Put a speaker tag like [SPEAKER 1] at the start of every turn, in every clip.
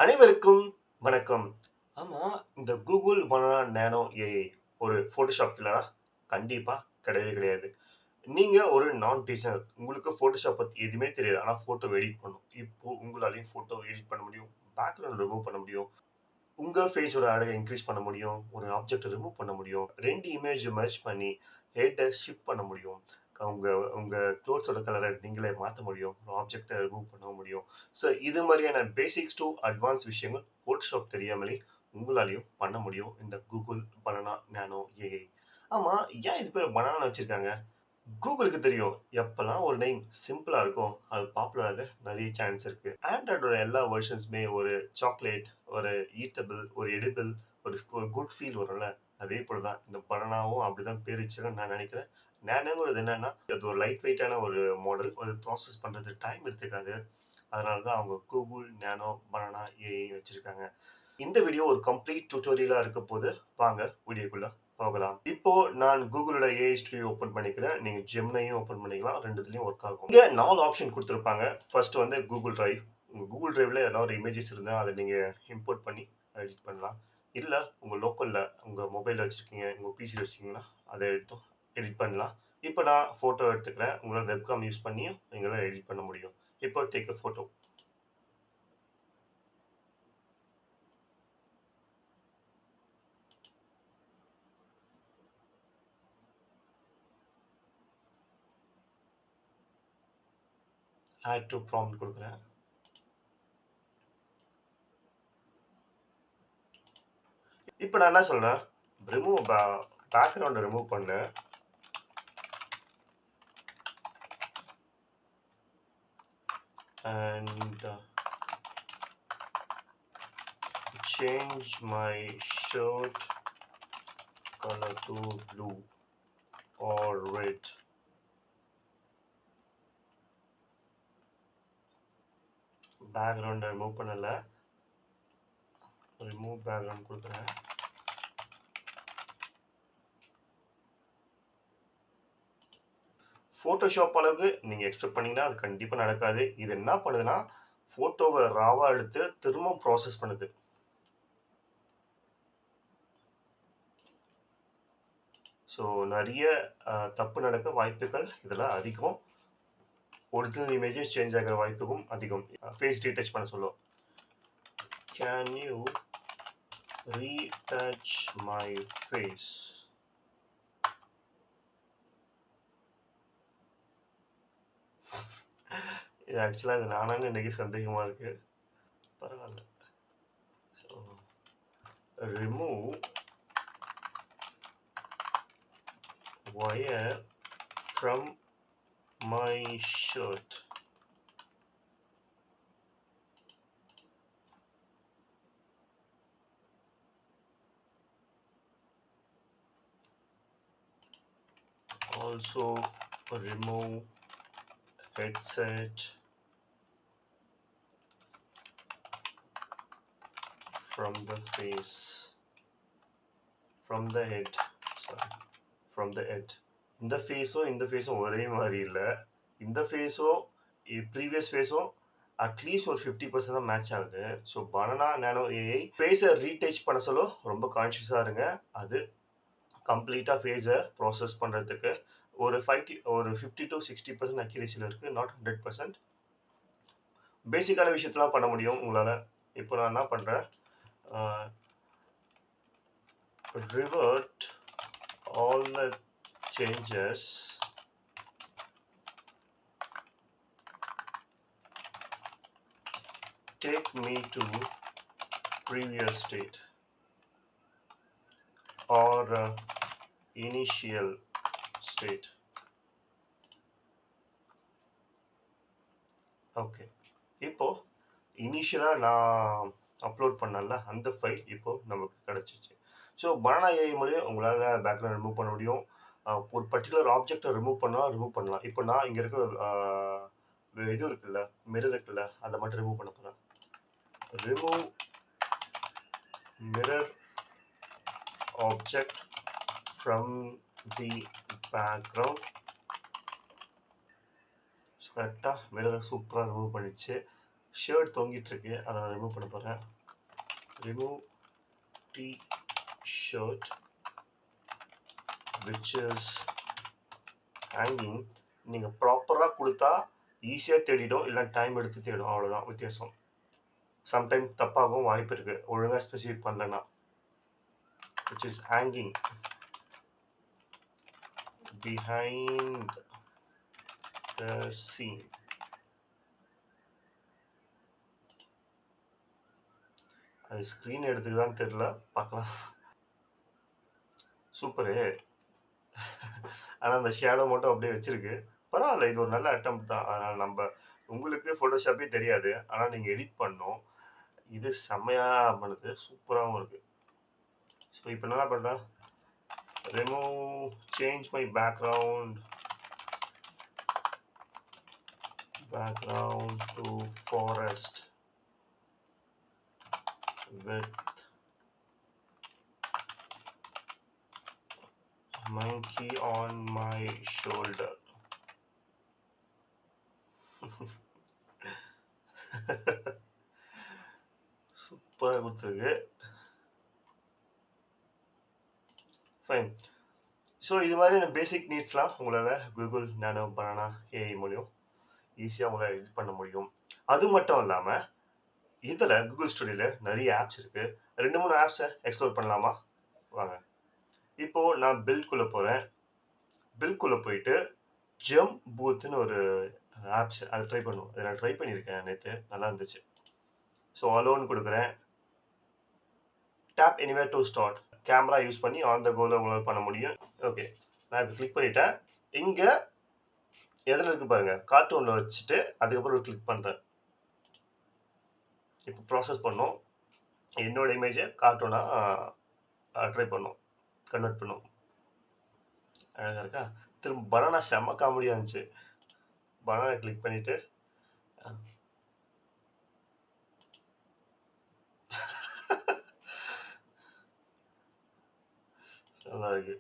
[SPEAKER 1] அனைவருக்கும் வணக்கம். ஆமா, இந்த Google Banana Nano AI ஒரு Photoshop கில்லரா? கண்டிப்பா கிடையவே கிடையாது. நீங்க ஒரு நான் டிசைனர். உங்களுக்கு Photoshop பத்தி எதுவுமே தெரியாது. ஆனா ஃபோட்டோ எடிட் பண்ணணும். இப்போ உங்களாலயும் ஃபோட்டோ எடிட் பண்ண முடியும். பேக்கிரவுண்ட் ரிமூவ் பண்ண முடியும். உங்க ஃபேஸோட அழக இன்கிரீஸ் பண்ண முடியும். ஒரு ஆப்ஜெக்ட்ட ரிமூவ் பண்ண முடியும். 2 இமேஜ் மெர்ஜ் பண்ணி ஹெட்ட ஷிஃப்ட் பண்ண முடியும். உங்க உங்க க்ளோத்ஸோட கலர நீங்களே மாத்த முடியும். ஒரு ஆப்ஜெக்ட்ட ரிமூவ் பண்ண முடியும். ஸோ இது மாரியான பேசிக்ஸ் டூ அட்வான்ஸ் விஷயங்கள் Photoshop தெரியாமலே உங்களாலயும் பண்ண முடியும். இந்த Google Banana Nano AI. ஆமா, ஏன் இது பேரு பனானான்னு வச்சிருக்காங்க? கூகுளுக்கு தெரியும். எப்பலாம் ஒரு நேம் சிம்பிளா இருக்கோ, அது பாப்புலர் ஆக நெறைய சான்ஸ் இருக்கு. ஆண்ட்ராய்டோட எல்லா வெர்ஷன்ஸுமே ஒரு சாக்லேட், ஒரு ஈட்டபிள், ஒரு எடிபிள், ஒரு குட் ஃபீல் வரும்ல. அதே போல தான் இந்த பனானாவும் அப்படிதான் பேர் வச்சிருக்காங்கன்னு நான் நெனைக்கிறேன். நானோங்கிறது என்னன்னா, அது ஒரு லைட் வெயிட்டான ஒரு மாடல். அது ப்ராசஸ் பண்றது டைம் எடுத்துக்காது. அதனால தான் அவங்க கூகுள் நானோ பனானா ஏஐ வச்சிருக்காங்க. இந்த வீடியோ ஒரு கம்ப்ளீட் டியூட்டோரியலா இருக்க போது, வாங்க வீடியோக்குள்ள போகலாம். இப்போ நான் கூகுளோட ஏஐ ஸ்டுடியோ ஓப்பன் பண்ணிக்கிறேன். நீங்க ஜெமினியும் ஓப்பன் பண்ணிக்கலாம். 2த்துலயும் ஒர்க் ஆகும். இங்க 4 ஆப்ஷன் குடுத்திருப்பாங்க. ஃபர்ஸ்ட் வந்து கூகுள் டிரைவ். உங்க கூகுள் டிரைவ்ல ஏதாவது ஒரு இமேஜஸ் இருந்தா அத நீங்க இம்போர்ட் பண்ணி எடிட் பண்ணலாம். இல்ல உங்க லோக்கல்ல உங்க மொபைல்ல வச்சிருக்கீங்க, உங்க பிசில வச்சிருக்கீங்கன்னா, அத எடுத்தும் எடிட் பண்ணலாம். இப்ப நான் ஃபோட்டோ எடுத்துக்கிறேன். உங்களால வெப்காம் யூஸ் பண்ணியும் நீங்களால எடிட் பண்ண முடியும். இப்போ take a photo. Add to prompt குடுக்குறேன். இப்ப நான் என்ன சொல்றேன், ரிமூவ் பேக்ரவுண்ட ரிமூவ் பண்ணு. And change my shirt color to blue or red. பேக்ரவுண்ட remove பண்ணல. ரிமூவ் பேக்ரவுண்ட் கொடுக்குறேன். போட்டோஷாப் அளவுக்கு நீங்க எக்ஸ்பெக்ட் பண்ணீங்கன்னா அது கண்டிப்பா நடக்காது. இது என்ன பண்ணுதுன்னா, போட்டோவை ராவா எடுத்து திரும்ப ப்ராசஸ் பண்ணுது. ஸோ நிறைய தப்பு நடக்க வாய்ப்புகள் இதெல்லாம் அதிகம். ஒரிஜினல் இமேஜஸ் சேஞ்ச் ஆகிற வாய்ப்புக்கும் அதிகம். ஃபேஸ் ரீடச் பண்ண சொல்லும். Can you retouch my face? இது ஆக்சுவலா இது நானான்னு எனக்கு சந்தேகமா இருக்கு. பரவாயில்ல. So remove wire from my shirt. Also remove headset from the face, from the head, sorry, from the head. இந்த ஃபேஸும் ஒரே மாதிரி இல்ல. இந்த ஃபேஸும் ப்ரீவியஸ் ஃபேஸும் அட்லீஸ்ட் ஒரு 50% தான் மேட்ச் ஆகுது. ஸோ பனானா நானோ ஏஐ ஃபேஸை ரீடச் பண்ண சொல்ல ரொம்ப கான்ஷியஸாக இருங்க. அது கம்ப்ளீட்டாக ஃபேஸை ப்ராசஸ் பண்ணுறதுக்கு ஒரு 50 to 60% அக்யூரேசியில் இருக்குது, நாட் 100%. பேசிக்கான விஷயத்தெல்லாம் பண்ண முடியும் உங்களால். இப்போ நான் என்ன பண்ணுறேன், revert all the changes take me to previous state or initial state. Okay, இப்போ இனிஷியலா நான் அப்லோட் பண்ணல அந்த ஃபைல் இப்போ நமக்கு கிடைச்சிச்சு. ஸோ பனானா ஏஐ மூலியம் உங்களால் பேக்ரவுண்ட் ரிமூவ் பண்ண முடியும். ஒரு பர்டிகுலர் ஆப்ஜெக்டை ரிமூவ் பண்ணலாம். இப்போ நான் இங்கே இருக்கிற இது இருக்குல்ல, மிரர் இருக்குல்ல, அதை மட்டும் ரிமூவ் பண்ண போகிறேன். Remove mirror object from the background. கரெக்டாக மிரரை சூப்பராக ரிமூவ் பண்ணிடுச்சு. ஷர்ட் தொங்கிட்டு இருக்கு. அதை நான் ரிமூவ் பண்ண போறேன். Remove t-shirt which is hanging. நீங்க ப்ராப்பரா கொடுத்தா ஈஸியா தேடிடும், இல்லை டைம் எடுத்து தேடும். அவ்வளவுதான் வித்தியாசம். சம்டைம் தப்பாகவும் வாய்ப்பு இருக்கு ஒழுங்கா ஸ்பெசிஃபை பண்ணலன்னா. which is hanging behind the scene. அது ஸ்க்ரீன் எடுத்துக்குதான் தெரியல, பார்க்கலாம். சூப்பரு. ஆனால் அந்த ஷேடோ மட்டும் அப்படியே வச்சிருக்கு. பரவாயில்ல, இது ஒரு நல்ல அட்டெம்ப்ட் தான். அதனால் நம்ம உங்களுக்கு ஃபோட்டோஷாப்பே தெரியாது, ஆனால் நீங்கள் எடிட் பண்ணணும். இது செம்மையாக பண்ணுது, சூப்பராகவும் இருக்குது. ஸோ இப்போ என்ன பண்ணுறேன், remove change my background to forest with monkey on my shoulder. சூப்பராக கொடுத்துருக்கு. ஃபைன். ஸோ இது மாதிரியான பேசிக் நீட்ஸ்லாம் உங்களால் கூகுள் நானோ பனானா ஏஐ மூலியம் ஈஸியாக உங்களால் எடிட் பண்ண முடியும். அது மட்டும் இல்லாமல் இதில் கூகுள் ஸ்டுடியோவில் நிறைய ஆப்ஸ் இருக்குது. 2-3 ஆப்ஸை எக்ஸ்ப்ளோர் பண்ணலாமா? வாங்க. இப்போது நான் பில்குள்ளே போகிறேன். பில்குள்ளே போயிட்டு ஜம் பூத்துன்னு ஒரு ஆப்ஸ், அதை ட்ரை பண்ணுவோம். அதை நான் ட்ரை பண்ணியிருக்கேன் நேற்று, நல்லா இருந்துச்சு. ஸோ அலோன் கொடுக்குறேன். Tap anywhere to start. Camera use பண்ணி ஆன் த கோல உங்களால் பண்ண முடியும். ஓகே, நான் இப்போ கிளிக் பண்ணிட்டேன். இங்கே எதில் இருக்கு பாருங்க, கார்ட்டூனில் வச்சுட்டு அதுக்கப்புறம் கிளிக் பண்ணுறேன். இப்போ ப்ராசஸ் பண்ணோம். என்னோட இமேஜை கார்ட்டூனாக ட்ரை பண்ணோம், கன்வெர்ட் பண்ணோம். அழகாக இருக்கா? திரும்ப பனானா செம்ம காமெடியாக இருந்துச்சு. பனானா கிளிக் பண்ணிவிட்டு நல்லா இருக்கு.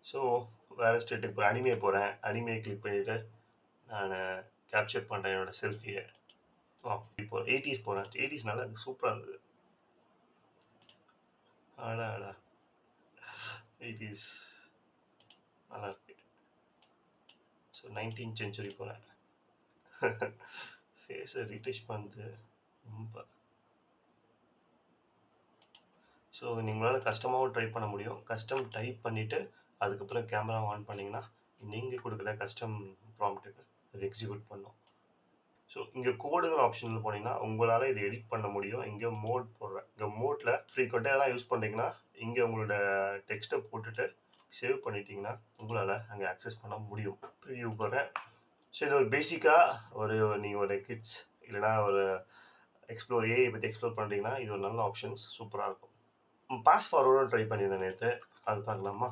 [SPEAKER 1] ஸோ வேறு ஸ்டேட்டுக்கு இப்போ அனிமே போகிறேன். அனிமே கிளிக் பண்ணிவிட்டு நான் கேப்சர் பண்ணுறேன் என்னோடய செல்ஃபியை. இப்போ 80s போகிறேன். 80s நல்லா இருக்கு, சூப்பராக இருந்தது. ஆடா 80s நல்லா இருக்கு. ஸோ 19th century போகிறேன். ஃபேஸை ரீடச் பண்ணுது ரொம்ப. ஸோ நீங்களால் கஸ்டமாகவும் ட்ரை பண்ண முடியும். கஸ்டம் டைப் பண்ணிவிட்டு அதுக்கப்புறம் கேமரா ஆன் பண்ணிங்கன்னா நீங்கள் கொடுக்குற கஸ்டம் ப்ராம்ப்ட்டுக்கு அது எக்ஸிக்யூட் பண்ணும். ஸோ இங்கே கோடுங்கிற ஆப்ஷனில் போனீங்கன்னா உங்களால் இதை எடிட் பண்ண முடியும். இங்கே மோட் போடுறேன். இங்கே மோட்டில் ஃப்ரீக்வெண்ட்டாக எதெல்லாம் யூஸ் பண்ணுறீங்கன்னா இங்கே உங்களோட டெக்ஸ்ட்டை போட்டுட்டு சேவ் பண்ணிட்டீங்கன்னா உங்களால் அங்கே ஆக்சஸ் பண்ண முடியும். ப்ரிவியூ போடுறேன். ஸோ இது ஒரு பேசிக்காக நீங்கள் ஒரு கிட்ஸ் இல்லைனா ஒரு ஏஐ பற்றி எக்ஸ்ப்ளோர் பண்ணுறீங்கன்னா இது ஒரு நல்ல ஆப்ஷன்ஸ், சூப்பராக இருக்கும். பாஸ் ஃபார்வர்டும் ட்ரை பண்ணியிருந்தேன் நேற்று, அது பார்க்கலாமா?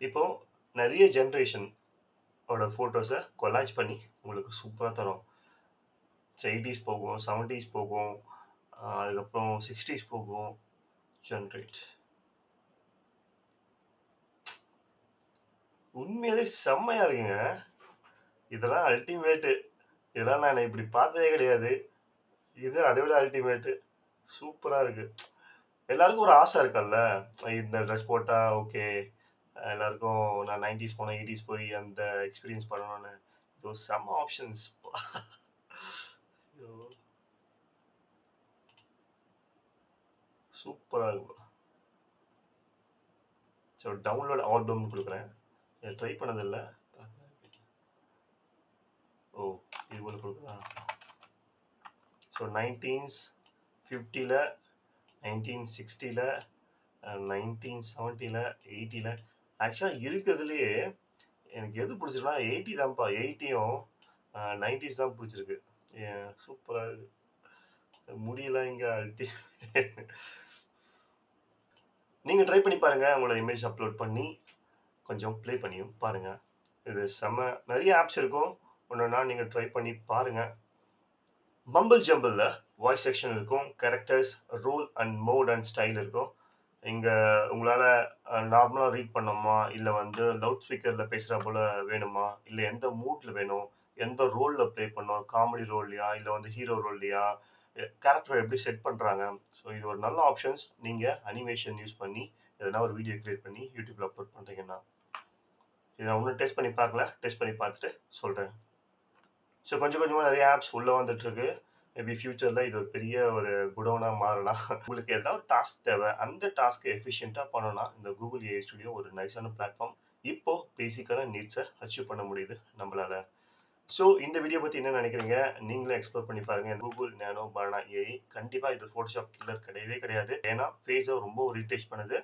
[SPEAKER 1] இப்போது நிறைய ஜென்ரேஷன் ஃபோட்டோஸை கொலாஜ் பண்ணி உங்களுக்கு சூப்பராக தரும். 80s போகும், 70s போகும், அதுக்கப்புறம் 60s போகும். ஜென்ரேட் உண்மையிலே செம்மையாக இருக்குங்க. இதெல்லாம் அல்டிமேட்டு. இதெல்லாம் நான் இப்படி பார்த்ததே கிடையாது. இது அதை விட அல்டிமேட்டு, சூப்பராக இருக்குது. எல்லாருக்கும் ஒரு ஆசை இருக்கல்ல, இந்த ட்ரெஸ் போட்டால் ஓகே, எல்லாருக்கும் நான் 90s போனேன் 80s போய் அந்த எக்ஸ்பீரியன்ஸ் பண்ணணும்னு. இது செம்ம ஆப்ஷன்ஸ். சூப்பராக இருக்கும். ஸோ டவுன்லோட் ஆல்பம் கொடுக்குறேன். இதை ட்ரை பண்ணதில்லை. ஓ, இது போல கொடுக்கலாம். ஸோ 1950, 1960, 1970, 80. ஆக்சுவலாக இருக்கிறதுலையே எனக்கு எது பிடிச்சிருக்குன்னா 80 தான்ப்பா. 80யும் 90s தான் பிடிச்சிருக்கு. சூப்பராக இருக்கு. முடியல இங்கே அல்டி. நீங்கள் ட்ரை பண்ணி பாருங்கள். உங்களோட இமேஜ் அப்லோட் பண்ணி கொஞ்சம் ப்ளே பண்ணியும் பாருங்கள். இது செம்ம. நிறைய ஆப்ஸ் இருக்கும், ஒன்றுனா நீங்கள் ட்ரை பண்ணி பாருங்கள். மம்பிள் ஜம்பிள்ல வாய்ஸ் செக்ஷன் இருக்கும். Characters, role and mode and style இருக்கும். இங்க உங்களால நார்மலா ரீட் பண்ணணுமா? இல்ல வந்து லவுட் ஸ்பீக்கர்ல பேசுறா போல வேணுமா? இல்ல எந்த மூட்ல வேணும்? எந்த ரோல்ல ப்ளே பண்ணணும்? காமெடி ரோல்லையா? இல்ல வந்து ஹீரோ ரோல்லையா? கேரக்டர எப்படி செட் பண்றாங்க? ஸோ இது ஒரு நல்ல ஆப்ஷன்ஸ். நீங்க அனிமேஷன் யூஸ் பண்ணி எதனா ஒரு வீடியோ கிரியேட் பண்ணி YouTubeல அப்லோட் பண்றீங்கன்னா. இத நான் இன்னும் டெஸ்ட் பண்ணி பார்க்கல. டெஸ்ட் பண்ணி பார்த்துட்டு சொல்றேன். ஸோ கொஞ்சம் கொஞ்சமா நெறைய ஆப்ஸ் உள்ள வந்துட்டு இருக்கு. மேபி ஃபியூச்சர்ல இது ஒரு பெரிய ஒரு குடோனா மாறலாம். உங்களுக்கு எதனா ஒரு டாஸ்க் தேவை. அந்த டாஸ்க்க எஃபிஷியன்ட்டா பண்ணணும்னா, இந்த Google AI ஸ்டுடியோ ஒரு நைஸான பிளாட்ஃபார்ம். இப்போ பேசிக்கான நீட்ஸ அச்சீவ் பண்ண முடியுது நம்பளால. ஸோ இந்த வீடியோ பத்தி என்ன நினைக்கிறீங்க? நீங்களும் எக்ஸ்ப்ளோர் பண்ணி பாருங்க. Google Nano Banana AI கண்டிப்பா இது Photoshop கில்லர் கிடையவே கிடையாது. ஏன்னா ஃபேஸ ரொம்ப ரீடச் பண்ணுது.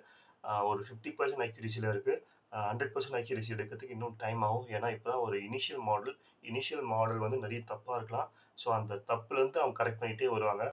[SPEAKER 1] ஒரு 50% அக்யூரசில இருக்கு. 100% அக்யூரசி எடுக்கிறதுக்கு இன்னும் டைம் ஆகும். ஏன்னா இப்பதான் ஒரு இனிஷியல் மாடல். இனிஷியல் மாடல் வந்து நெறைய தப்பா இருக்கலாம். ஸோ அந்த தப்புலருந்து அவங்க கரெக்ட் பண்ணிட்டே வருவாங்க.